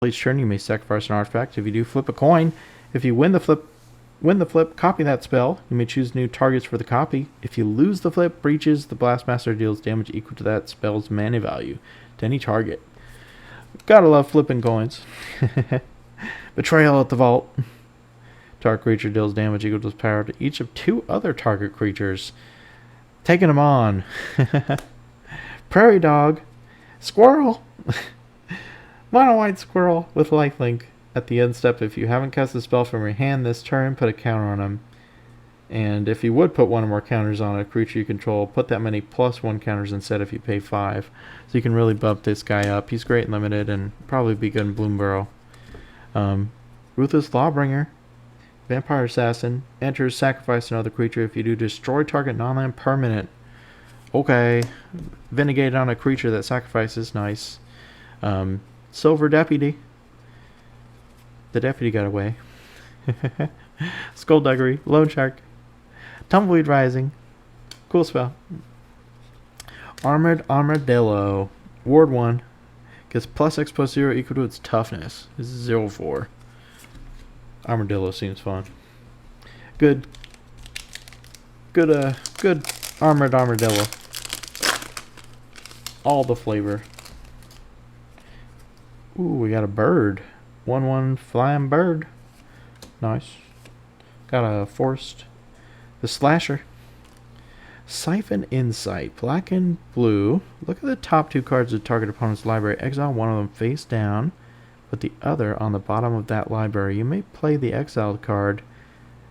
Each turn, you may sacrifice an artifact. If you do, flip a coin. If you win the flip, copy that spell. You may choose new targets for the copy. If you lose the flip, breaches, the Blastmaster deals damage equal to that spell's mana value to any target. Gotta love flipping coins. Betrayal at the Vault. Target creature deals damage equal to its power to each of 2 other target creatures. Taking them on. Prairie Dog. Squirrel. Mono white squirrel with lifelink. At the end step, if you haven't cast the spell from your hand this turn, put a counter on him. And if you would put 1 or more counters on a creature you control, put that many +1 counters instead if you pay 5. So you can really bump this guy up. He's great in limited and probably be good in Bloomburrow. Ruthless Lawbringer. Vampire Assassin. Enters, sacrifice another creature. If you do, destroy target non-land permanent. Okay. Vindicate on a creature that sacrifices. Nice. Silver Deputy. The deputy got away. Skullduggery. Lone Shark. Tumbleweed Rising. Cool spell. Armored Armadillo. Ward 1. Gets +X+0 equal to its toughness. This is 0/4. Armadillo seems fun. Good armored armadillo. All the flavor. Ooh, we got a bird. 1/1 flying bird. Nice. Got a forest. The Slasher. Siphon Insight. Black and blue. Look at the top 2 cards of the target opponent's library. Exile one of them face down. Put the other on the bottom of that library. You may play the exiled card.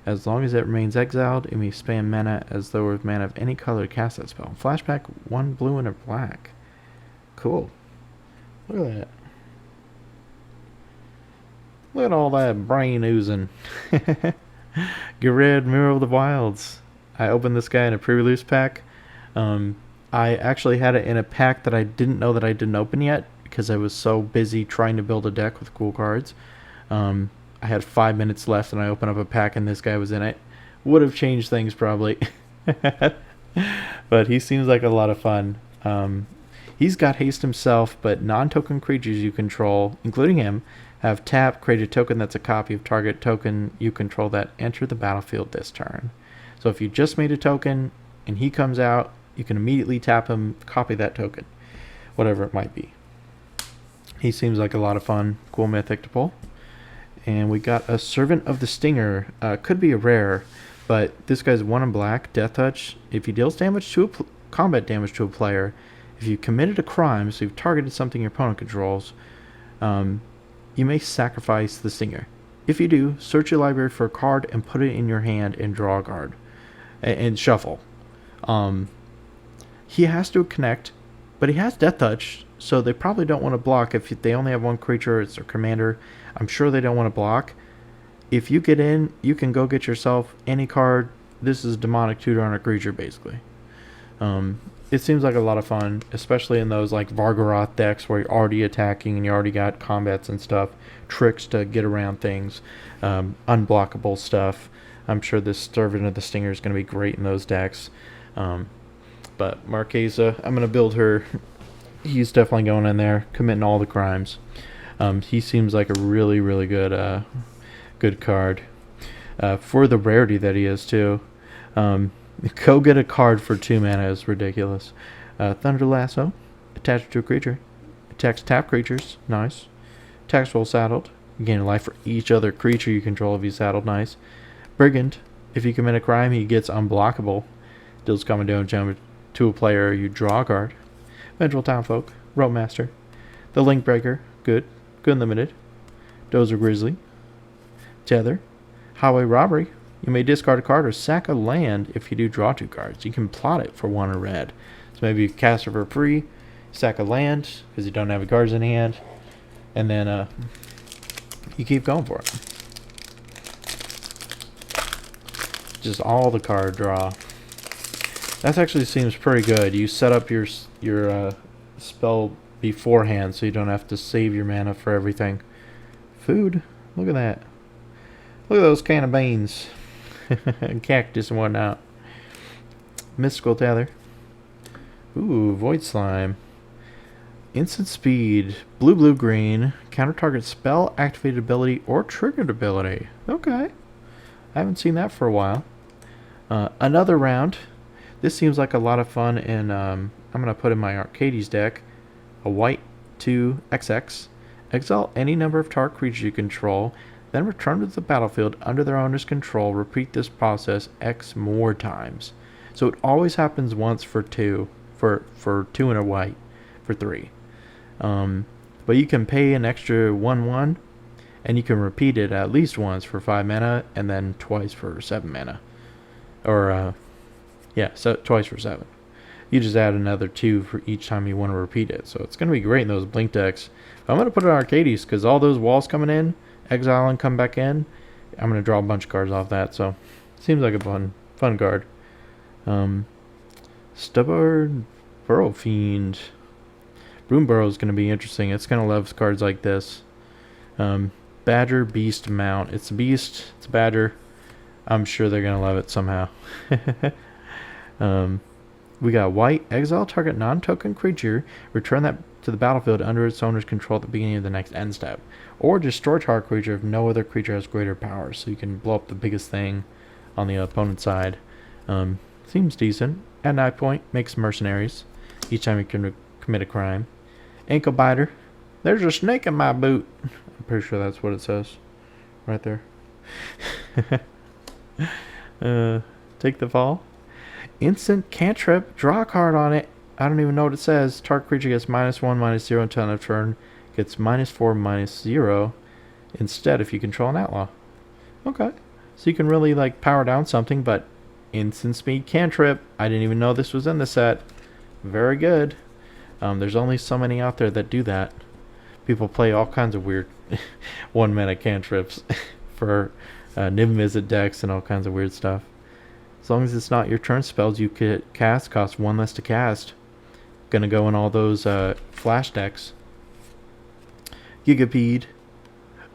As long as it remains exiled, it may spam mana as though it was mana of any color to cast that spell. Flashback 1 blue and a black. Cool. Look at that. Look at all that brain oozing. Gerid, Mirror of the Wilds. I opened this guy in a pre-release pack. I actually had it in a pack that I didn't know that I didn't open yet because I was so busy trying to build a deck with cool cards. I had 5 minutes left and I opened up a pack and this guy was in it. Would have changed things probably. But he seems like a lot of fun. He's got haste himself, but non-token creatures you control, including him, have tap, create a token that's a copy of target token you control that enter the battlefield this turn. So if you just made a token and he comes out, you can immediately tap him, copy that token, whatever it might be. He seems like a lot of fun. Cool mythic to pull. And we got a Servant of the Stinger. Could be a rare, but this guy's 1 in black, Death Touch. If he deals damage to combat damage to a player, if you committed a crime, so you've targeted something your opponent controls, you may sacrifice the Stinger. If you do, search your library for a card and put it in your hand and draw a card. And shuffle. He has to connect, but he has Death Touch, so they probably don't want to block. If they only have 1 creature, it's their commander. I'm sure they don't want to block. If you get in, you can go get yourself any card. This is Demonic Tutor on a creature, basically. It seems like a lot of fun, especially in those like Vargaroth decks where you're already attacking and you already got combats and stuff, tricks to get around things, unblockable stuff. I'm sure this Servant of the Stinger is going to be great in those decks. But Marquesa, I'm going to build her. He's definitely going in there, committing all the crimes. He seems like a really, really good good card. For the rarity that he is, too. Go get a card for 2 mana is ridiculous. Thunder Lasso. Attached to a creature. Attacks tap creatures. Nice. Attacks while saddled. You gain a life for each other creature you control if he's saddled. Nice. Brigand. If you commit a crime, he gets unblockable. Deals coming down to a player, you draw a card. Vengeful Townfolk. Rope Master. The Link Breaker. Good. Good and limited. Dozer Grizzly. Tether. Highway Robbery. You may discard a card or sack a land if you do draw 2 cards. You can plot it for 1 or red. So maybe you cast it for free, sack a land because you don't have any cards in hand, and then you keep going for it. Just all the card draw. That actually seems pretty good. You set up your spell beforehand so you don't have to save your mana for everything. Food. Look at that. Look at those can of beans. And cactus and whatnot. Mystical Tether. Ooh, Void Slime. Instant speed, blue, blue, green, counter target spell, activated ability, or triggered ability. Okay. I haven't seen that for a while. Another round. This seems like a lot of fun, and I'm going to put in my Arcades deck a white 2XX. Exile any number of target creatures you control, then return to the battlefield under their owner's control. Repeat this process X more times. So it always happens once for 2, for 2 and a white, for 3. But you can pay an extra 1/1, and you can repeat it at least once for 5 mana, and then twice for 7 mana. Or, so twice for 7. You just add another 2 for each time you want to repeat it. So it's going to be great in those blink decks. But I'm going to put it on Arcades, because all those walls coming in, exile and come back in, I'm going to draw a bunch of cards off that. So seems like a fun card. Stubborn Burrow Fiend. Broom Burrow is going to be interesting. It's going to love cards like this. Badger Beast Mount. It's a beast. It's a badger. I'm sure they're going to love it somehow. We got white. Exile target non-token creature. Return that to the battlefield under its owner's control at the beginning of the next end step. Or destroy target creature if no other creature has greater power. So you can blow up the biggest thing on the opponent's side. Seems decent. At 9 point, makes mercenaries. Each time you can commit a crime. Ankle biter. There's a snake in my boot. I'm pretty sure that's what it says. Right there. Take the fall. Instant cantrip. Draw a card on it. I don't even know what it says. Target creature gets -1, -0 until end of turn. Gets -4, -0 instead if you control an outlaw. Okay. So you can really like power down something, but instant speed cantrip. I didn't even know this was in the set. Very good. There's only so many out there that do that. People play all kinds of weird 1 mana cantrips for Niv-Mizzet decks and all kinds of weird stuff. As long as it's not your turn spells you could cast, cost 1 less to cast. Gonna go in all those flash decks. Gigapede.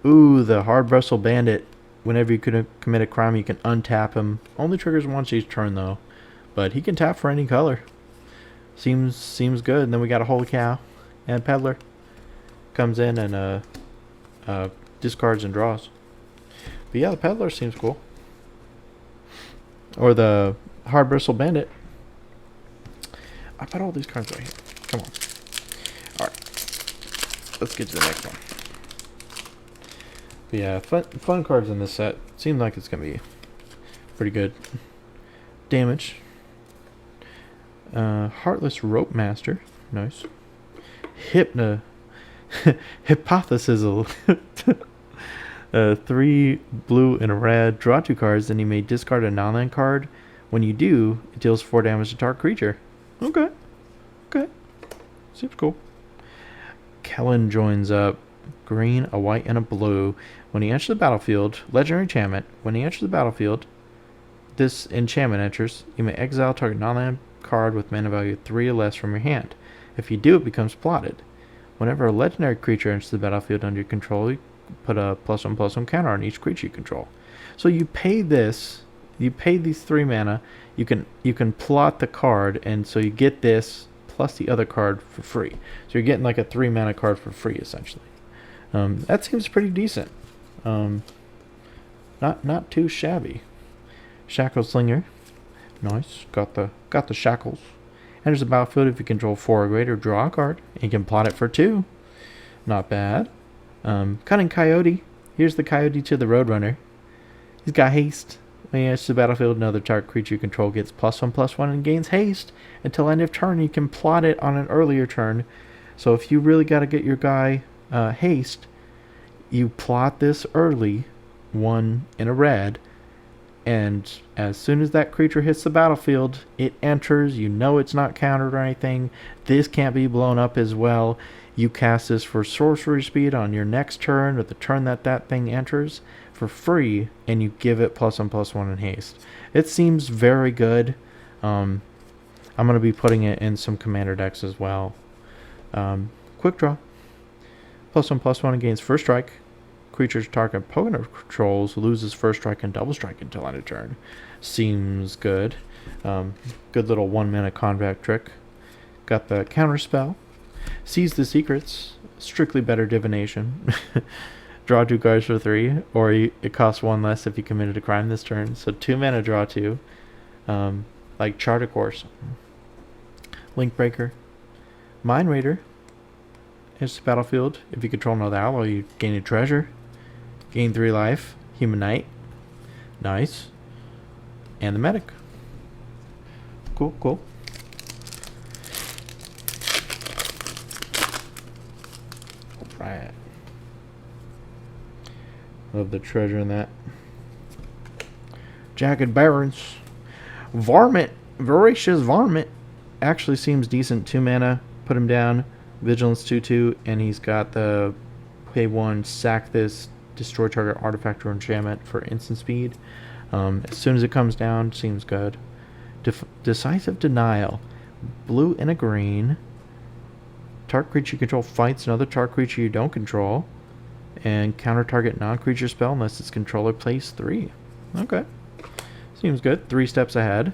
Ooh, the Hard Bristle Bandit. Whenever you commit a crime, you can untap him. Only triggers once each turn, though. But he can tap for any color. Seems good. And then we got a Holy Cow. And Peddler. Comes in and discards and draws. But yeah, the Peddler seems cool. Or the Hard Bristle Bandit. I put all these cards right here. Come on. Alright. Let's get to the next one. But yeah, fun cards in this set. Seems like it's going to be pretty good. Damage. Heartless Rope Master. Nice. Hypothesizzle. 3 blue and a red. Draw 2 cards, then you may discard a non-land card. When you do, it deals 4 damage to target creature. Okay. Seems cool. Kellen joins up. Green, a white, and a blue. When he enters the battlefield, legendary enchantment. When he enters the battlefield, this enchantment enters. You may exile target non-land card with mana value 3 or less from your hand. If you do, it becomes plotted. Whenever a legendary creature enters the battlefield under your control, you put a +1/+1 counter on each creature you control. So you pay this. You pay these 3 mana. You can plot the card, and so you get this plus the other card for free. So you're getting like a 3 mana card for free essentially. That seems pretty decent. Not too shabby. Shackle Slinger. Nice. Got the shackles. Enters the battlefield if you control 4 or greater, draw a card. And you can plot it for 2. Not bad. Cunning Coyote. Here's the Coyote to the Roadrunner. He's got haste. When he enters the battlefield, another target creature you control gets +1/+1 and gains haste until end of turn. You can plot it on an earlier turn. So if you really got to get your guy haste, you plot this early, 1 in a red, and as soon as that creature hits the battlefield, it enters. You know it's not countered or anything. This can't be blown up as well. You cast this for sorcery speed on your next turn or the turn that thing enters for free, and you give it +1/+1 in haste. It seems very good. I'm going to be putting it in some commander decks as well. Quick draw. +1/+1 against first strike. Creature's target opponent controls loses first strike and double strike until end of turn. Seems good. Good little 1 mana combat trick. Got the counter spell. Seize the Secrets, strictly better divination. Draw 2 cards for 3, or it costs 1 less if you committed a crime this turn. So 2 mana, draw 2. Like Chart a Course. Link Breaker. Mind Raider. It's the battlefield. If you control another outlaw, you gain a treasure. Gain 3 life. Human Knight. Nice. And the Medic. Cool, cool. Alright. Love the treasure in that. Jagged Barons. Varmint. Voracious Varmint. Actually seems decent. 2 mana. Put him down. Vigilance 2/2, and he's got the pay 1, sack this, destroy target artifact or enchantment for instant speed. As soon as it comes down, seems good. Decisive Denial. Blue and a green. Target creature you control fights another target creature you don't control. And counter target non-creature spell unless its controller plays 3. Okay. Seems good. 3 steps ahead.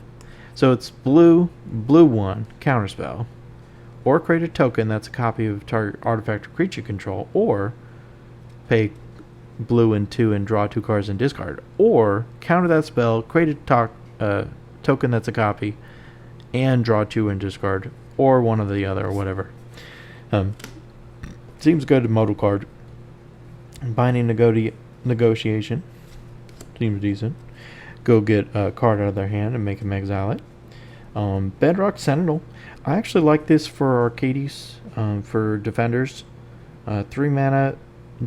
So it's blue 1, counter spell. Or create a token that's a copy of target artifact or creature control, or pay blue and 2 and draw 2 cards and discard. Or counter that spell, create a token that's a copy, and draw 2 and discard, or one or the other, or whatever. Seems good. Modal card. Binding Negotiation. Seems decent. Go get a card out of their hand and make them exile it. Bedrock Sentinel. I actually like this for Arcades, for defenders. 3 mana,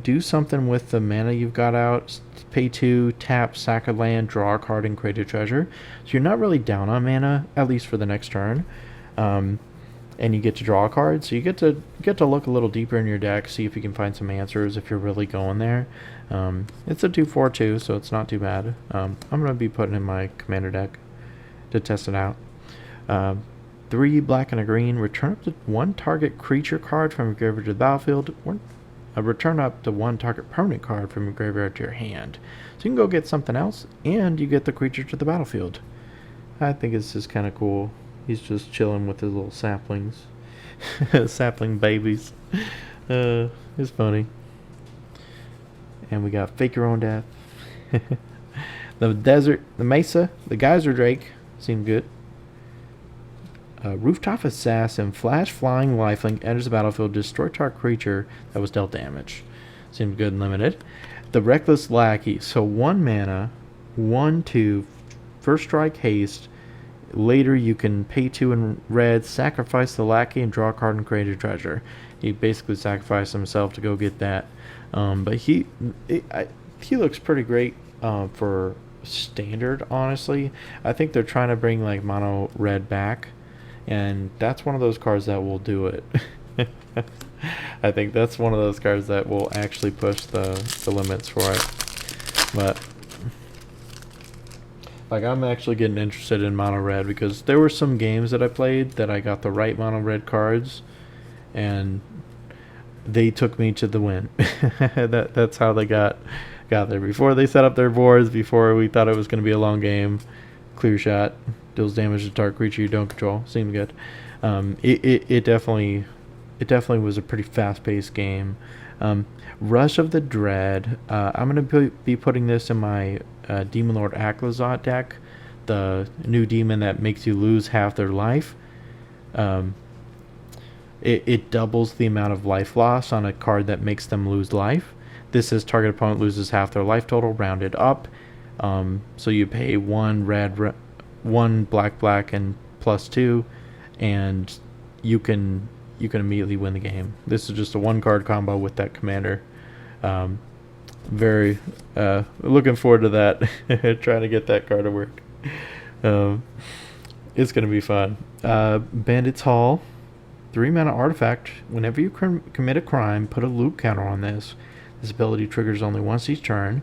do something with the mana you've got out. Pay 2, tap, sack a land, draw a card, and create a treasure. So you're not really down on mana, at least for the next turn. And you get to draw a card, so you get to look a little deeper in your deck, see if you can find some answers if you're really going there. It's a 2/4/2, so it's not too bad. I'm going to be putting in my commander deck to test it out. 3 black and a green. Return up to 1 target creature card from your graveyard to the battlefield. Return up to 1 target permanent card from your graveyard to your hand. So you can go get something else, and you get the creature to the battlefield. I think it's just kind of cool. He's just chilling with his little saplings. Sapling babies. It's funny. And we got Fake Your Own Death. The Desert, the Mesa, the Geyser Drake. Seem good. Rooftop Assassin, flash flying lifelink, enters the battlefield, destroy target creature that was dealt damage. Seems good and limited. The Reckless Lackey, so 1 mana, 1/2, first strike haste. Later you can pay 2 in red, sacrifice the Lackey, and draw a card and create a treasure. He basically sacrificed himself to go get that. But he looks pretty great for standard, honestly. I think they're trying to bring like mono red back. And that's one of those cards that will do it. I think that's one of those cards that will actually push the limits for it. But like, I'm actually getting interested in mono red because there were some games that I played that I got the right mono red cards, and they took me to the win. That's how they got there. Before they set up their boards, before we thought it was going to be a long game, clear shot. Deals damage to target creature you don't control. Seemed good. It definitely was a pretty fast-paced game. Rush of the Dread. I'm gonna be putting this in my Demon Lord Aclazot deck, the new demon that makes you lose half their life. It doubles the amount of life loss on a card that makes them lose life. This says target opponent loses half their life total, rounded up. So you pay 1 red. 1 black and +2, and you can immediately win the game. This is just a 1-card combo with that commander. Very looking forward to that. Trying to get that card to work. It's gonna be fun. Bandit's Hall, 3 mana artifact. Whenever you commit a crime, put a loop counter on this. This ability triggers only once each turn.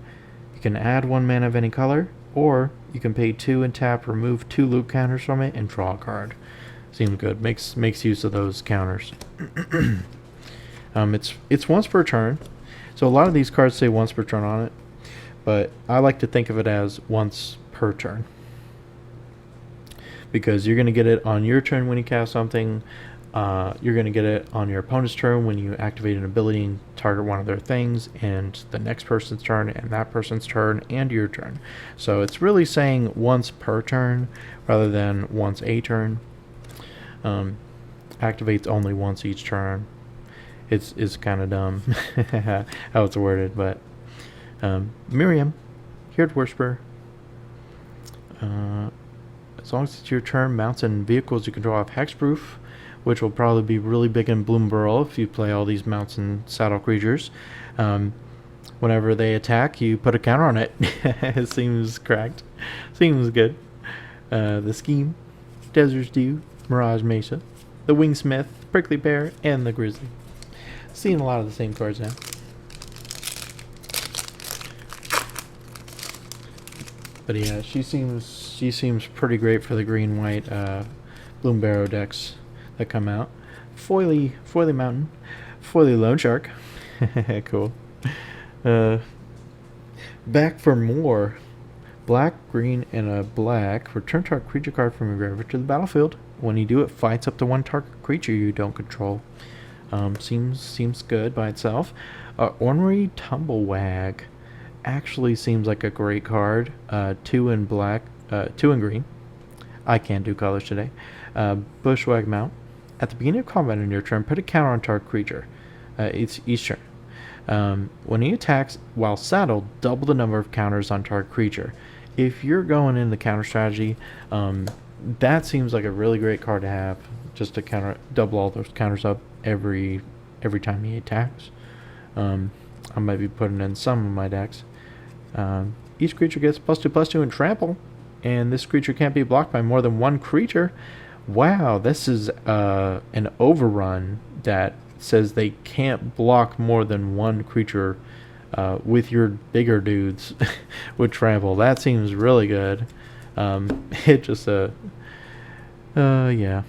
You can add 1 mana of any color, or you can pay 2 and tap, remove 2 loop counters from it, and draw a card. Seems good. Makes use of those counters. It's once per turn. So a lot of these cards say once per turn on it, but I like to think of it as once per turn. Because you're going to get it on your turn when you cast something. You're going to get it on your opponent's turn when you activate an ability and target one of their things, and the next person's turn, and that person's turn, and your turn. So it's really saying once per turn rather than once a turn. Activates only once each turn. It's kind of dumb how it's worded, but Miriam, here to whisper. As long as it's your turn, mounts and vehicles you control have hexproof, which will probably be really big in Bloomburrow if you play all these mounts and saddle creatures. Whenever they attack, you put a counter on it. It seems cracked. Seems good. The Scheme, Desert's Dew, Mirage Mesa, the Wingsmith, Prickly Pear, and the Grizzly. Seeing a lot of the same cards now. But yeah, she seems pretty great for the green-white Bloomburrow decks that come out. Foily Mountain, Foily Lone Shark. Cool. Back for more. Black, green, and a black. Return target creature card from your graveyard to the battlefield. When you do, it fights up to one target creature you don't control. Seems good by itself. Ornery Tumblewag actually seems like a great card. 2 in black, 2 in green. I can't do colors today. Bushwag Mount. At the beginning of combat in your turn, put a counter on target creature. Each turn. When he attacks while saddled, double the number of counters on target creature. If you're going in the counter strategy, that seems like a really great card to have, just to double all those counters up every time he attacks. I might be putting in some of my decks. Each creature gets +2/+2 in trample, and this creature can't be blocked by more than one creature. Wow, this is an overrun that says they can't block more than one creature with your bigger dudes with trample. That seems really good. It just yeah.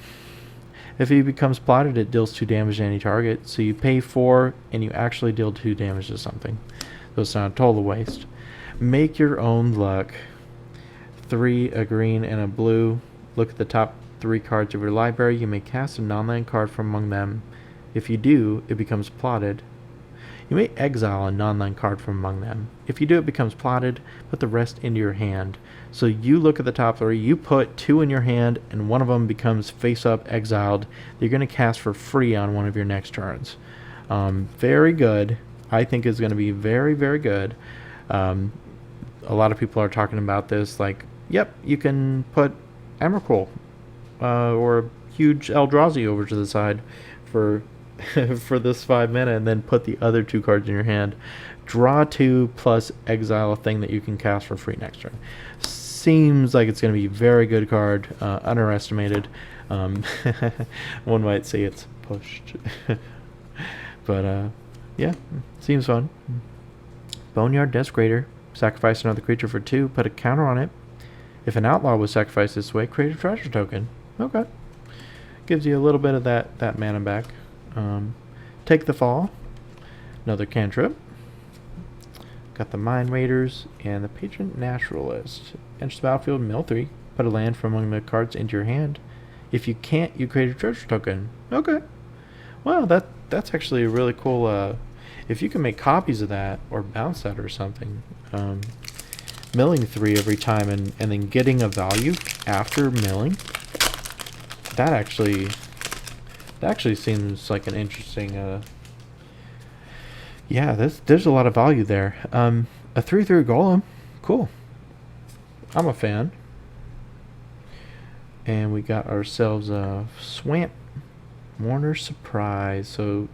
If he becomes plotted, it deals 2 damage to any target. So you pay 4 and you actually deal 2 damage to something. So it's not a total waste. Make your own luck. 3, a green, and a blue. Look at the top 3 cards of your library. You may cast a non-land card from among them. If you do, it becomes plotted. You may exile a non-land card from among them. If you do, it becomes plotted. Put the rest into your hand. So you look at the top 3, you put 2 in your hand, and one of them becomes face-up exiled. You're going to cast for free on one of your next turns. Very good. I think it's going to be very, very good. A lot of people are talking about this, like, yep, you can put Emrakul or a huge Eldrazi over to the side for for this 5 mana, and then put the other 2 cards in your hand. Draw 2 plus exile a thing that you can cast for free next turn. Seems like it's going to be a very good card. Underestimated. One might say it's pushed. But yeah, seems fun. Boneyard Desecrator. Sacrifice another creature for 2. Put a counter on it. If an outlaw was sacrificed this way, create a treasure token. Okay. Gives you a little bit of that mana back. Take the Fall. Another cantrip. Got the Mind Raiders and the Patron Naturalist. Enter the battlefield, mill 3. Put a land from among the cards into your hand. If you can't, you create a treasure token. Okay. Well, that's actually a really cool. If you can make copies of that or bounce that or something, milling 3 every time and then getting a value after milling. That actually seems like an interesting. Yeah, there's a lot of value there. A 3/3 golem, cool. I'm a fan. And we got ourselves a Swamp Mourner's Surprise. So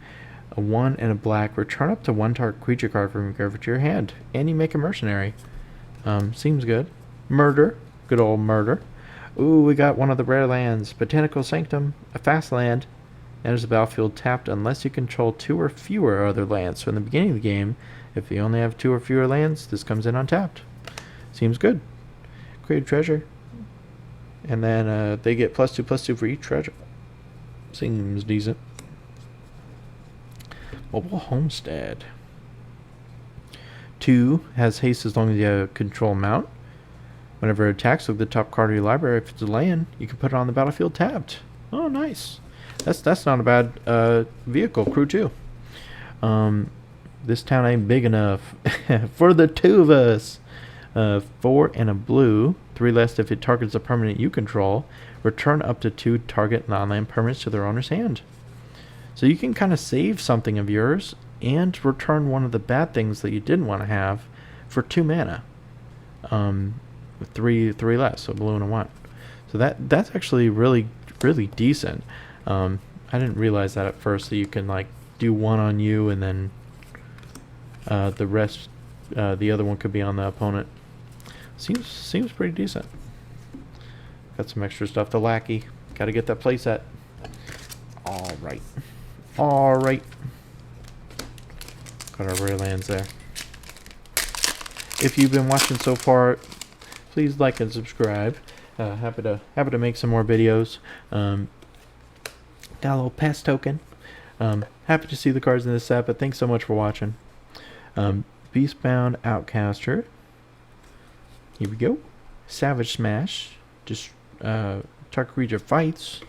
a 1 and a black. Return up to 1 target creature card from your graveyard to your hand, and you make a mercenary. Seems good. Murder, good old murder. Ooh, we got one of the rare lands. Botanical Sanctum, a fast land. Enters the battlefield tapped unless you control 2 or fewer other lands. So in the beginning of the game, if you only have 2 or fewer lands, this comes in untapped. Seems good. Create a treasure. And then they get +2/+2 for each treasure. Seems decent. Mobile Homestead. 2 has haste as long as you have control mount. Whenever it attacks, look at the top card of your library. If it's a land, you can put it on the battlefield tapped. Oh, nice. That's not a bad vehicle crew too. This town ain't big enough for the two of us. 4 and a blue. 3 less if it targets a permanent you control. Return up to 2 target non-land permanents to their owner's hand. So you can kind of save something of yours and return one of the bad things that you didn't want to have for 2 mana. 3 less, so blue and a 1. So that's actually really decent. I didn't realize that at first, that you can like do 1 on you and then the rest, the other one could be on the opponent. Seems pretty decent. Got some extra stuff. The lackey. Got to get that playset. All right. Got our rare lands there. If you've been watching so far, please like and subscribe. Happy to make some more videos. Got a little pass token. Happy to see the cards in this set, but thanks so much for watching. Beastbound Outcaster. Here we go. Savage Smash. Just target creature fights.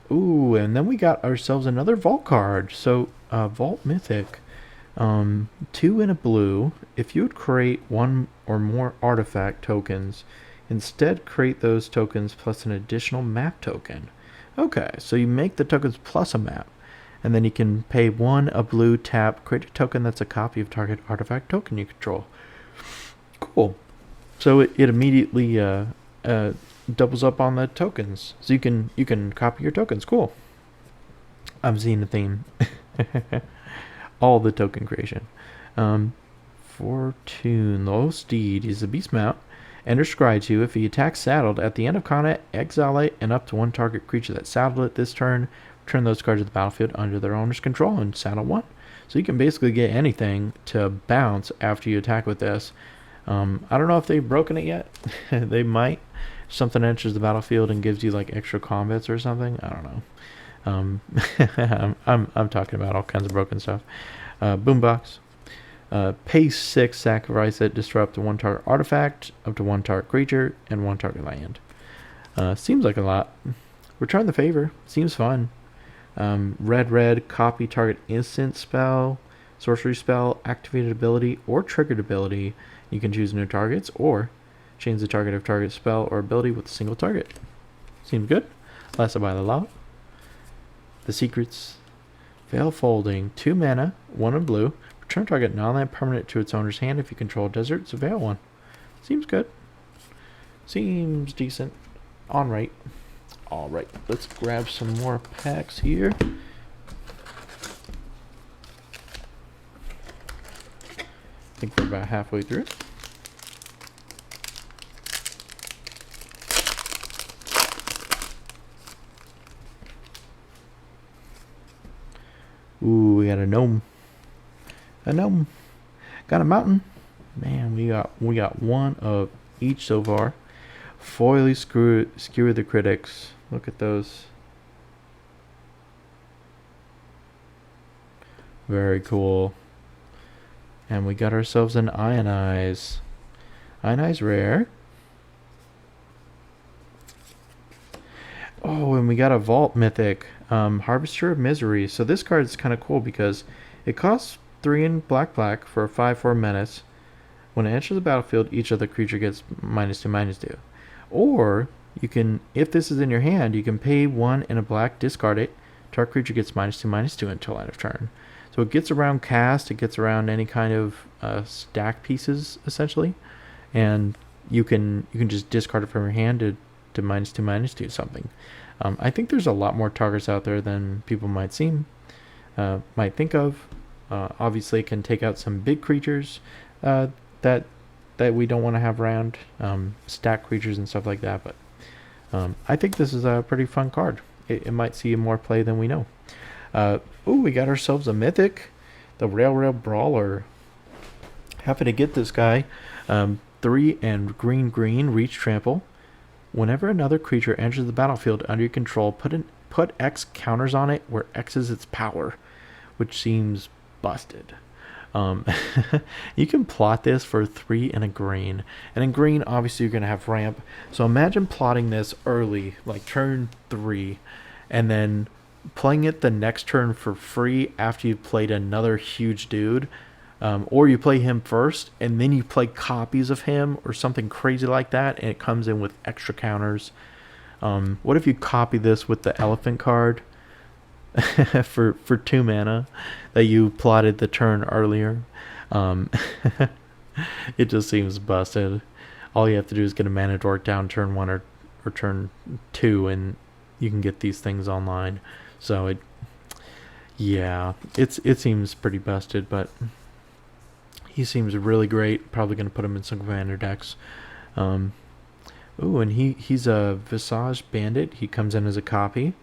Ooh, and then we got ourselves another Vault card. So Vault Mythic. 2 in a blue. If you would create 1 or more artifact tokens, instead create those tokens plus an additional map token. Okay, so you make the tokens plus a map, and then you can pay 1 a blue, tap, create a token that's a copy of target artifact token you control. Cool. So it immediately doubles up on the tokens, so you can copy your tokens. Cool. I'm seeing a theme. All the token creation. Fortune. The low steed is a beast mount. Enter scry 2. If he attacks saddled at the end of combat, exile it and up to 1 target creature that saddled it this turn. Return those cards to the battlefield under their owner's control and saddle 1. So you can basically get anything to bounce after you attack with this. I don't know if they've broken it yet. They might. Something enters the battlefield and gives you like extra combats or something. I don't know. I'm talking about all kinds of broken stuff. Boombox. Pay 6, sacrifice it, disrupt to 1 target artifact, up to 1 target creature, and 1 target land. Seems like a lot. Return the favor. Seems fun. Red, copy target instant spell, sorcery spell, activated ability, or triggered ability. You can choose new targets, or change the target of target spell or ability with a single target. Seems good. Lasted by the law. The secrets. Veil Folding. 2 mana, 1 in blue. Return target non-land permanent to its owner's hand if you control desert. It's a Veil 1. Seems good. Seems decent. Alright. Let's grab some more packs here. I think we're about halfway through. Ooh, we got a gnome. Got a mountain. Man, we got 1 of each so far. Foily Skewer the Critics. Look at those. Very cool. And we got ourselves an Ionize. Ionize rare. Oh, and we got a Vault Mythic. Harvester of Misery. So this card is kind of cool because it costs 3 in black for a 5/4 menace. When it enters the battlefield, each other creature gets -2/-2. Or you can, if this is in your hand, you can pay 1 in a black, discard it. Target creature gets -2/-2 until end of turn. So it gets around cast, it gets around any kind of stack pieces essentially, and you can just discard it from your hand to -2/-2 something. I think there's a lot more targets out there than people might think of. Obviously, it can take out some big creatures that we don't want to have around, stack creatures and stuff like that. But I think this is a pretty fun card. It might see more play than we know. Ooh, we got ourselves a mythic, the Railroad Brawler. Happy to get this guy. 3 and green, reach trample. Whenever another creature enters the battlefield under your control, put X counters on it where X is its power, which seems busted. You can plot this for 3 and a green. And in green, obviously, you're going to have ramp. So imagine plotting this early, like turn 3, and then playing it the next turn for free after you've played another huge dude, or you play him first and then you play copies of him or something crazy like that, and it comes in with extra counters. What if you copy this with the elephant card for 2 mana that you plotted the turn earlier? Um, it just seems busted. All you have to do is get a mana dork down turn 1 or turn 2, and you can get these things online. So it seems pretty busted, but he seems really great. Probably gonna put him in some commander decks. Ooh, and he's a Visage Bandit. He comes in as a copy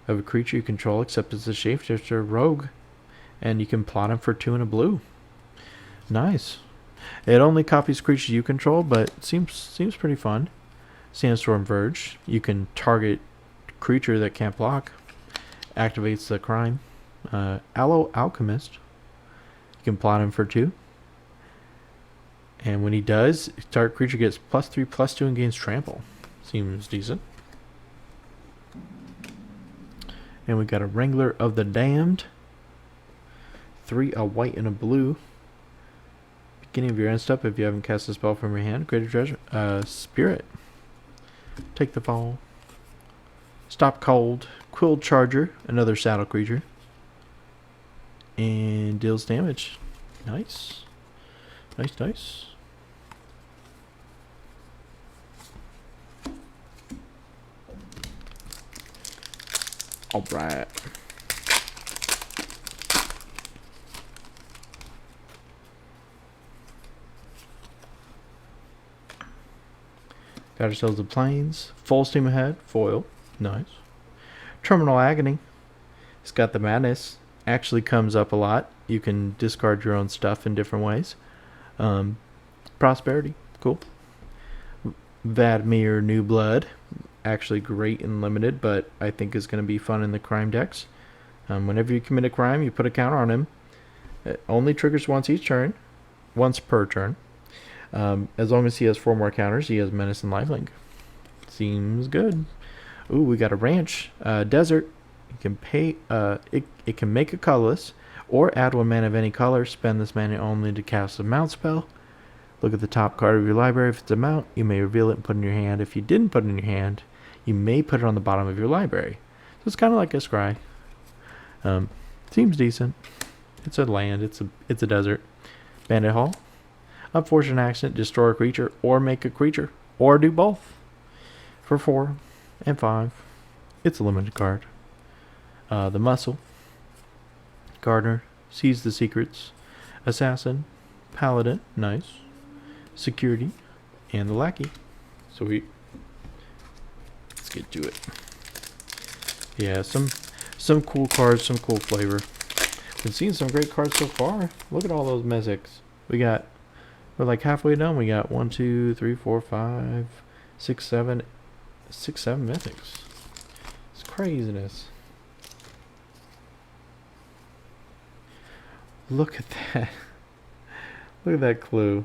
of a creature you control, except it's a shapeshifter rogue, and you can plot him for 2 and a blue. Nice. It only copies creatures you control, but seems pretty fun. Sandstorm Verge. You can target creature that can't block. Activates the crime. Aloe Alchemist. You can plot him for 2. And when he does, target creature gets +3/+2 and gains trample. Seems decent. And we got a Wrangler of the Damned. 3 a white and a blue. Beginning of your end step, if you haven't cast a spell from your hand, create a treasure. Spirit. Take the fall. Stop cold. Quill Charger, another saddle creature. And deals damage. Nice. Nice. Alright. Got ourselves the Plains. Full Steam Ahead. Foil. Nice. Terminal Agony. It's got the Madness. Actually comes up a lot. You can discard your own stuff in different ways. Prosperity. Cool. Vadmir New Blood. Actually great in limited, but I think is going to be fun in the crime decks. Whenever you commit a crime, you put a counter on him. It only triggers once per turn. As long as he has 4 more counters, he has Menace and Lifelink. Seems good. Ooh, we got a ranch. Desert. You can pay. It can make a colorless, or add 1 mana of any color. Spend this mana only to cast a mount spell. Look at the top card of your library. If it's a mount, you may reveal it and put it in your hand. If you didn't put it in your hand, you may put it on the bottom of your library. So it's kind of like a scry. Seems decent. It's a land. It's a desert. Bandit Hall. Unfortunate accident. Destroy a creature or make a creature, or do both. For 4 and 5. It's a limited card. The Muscle. Gardener. Sees the Secrets. Assassin. Paladin. Nice. Security. And the Lackey. Sweet. Let's get to it. Yeah, some cool cards, some cool flavor. Been seeing some great cards so far. Look at all those Mythics. We're like halfway done. We got 1, 2, 3, 4, 5, 6, 7 Mythics. It's craziness. Look at that. Look at that clue.